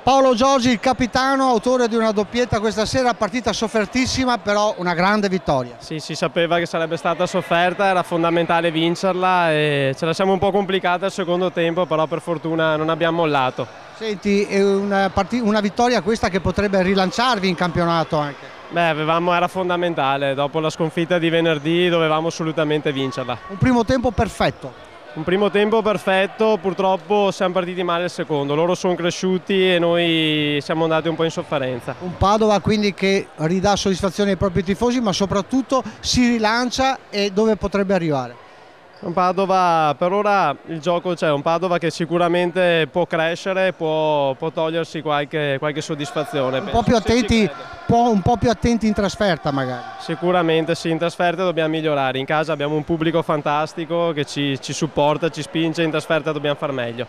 Paolo Giorgi, il capitano, autore di una doppietta questa sera, partita soffertissima, però una grande vittoria. Sì, si sapeva che sarebbe stata sofferta, era fondamentale vincerla e ce la siamo un po' complicata al secondo tempo, però per fortuna non abbiamo mollato. Senti, è una vittoria questa che potrebbe rilanciarvi in campionato anche. Beh, era fondamentale, dopo la sconfitta di venerdì dovevamo assolutamente vincerla. Un primo tempo perfetto. Un primo tempo perfetto, purtroppo siamo partiti male il secondo, loro sono cresciuti e noi siamo andati un po' in sofferenza. Un Padova quindi che ridà soddisfazione ai propri tifosi, ma soprattutto si rilancia e dove potrebbe arrivare? Un Padova, per ora il gioco c'è, un Padova che sicuramente può crescere, può togliersi qualche soddisfazione. Un po' più attenti in trasferta magari. Sicuramente sì, in trasferta dobbiamo migliorare, in casa abbiamo un pubblico fantastico che ci supporta, ci spinge, in trasferta dobbiamo far meglio.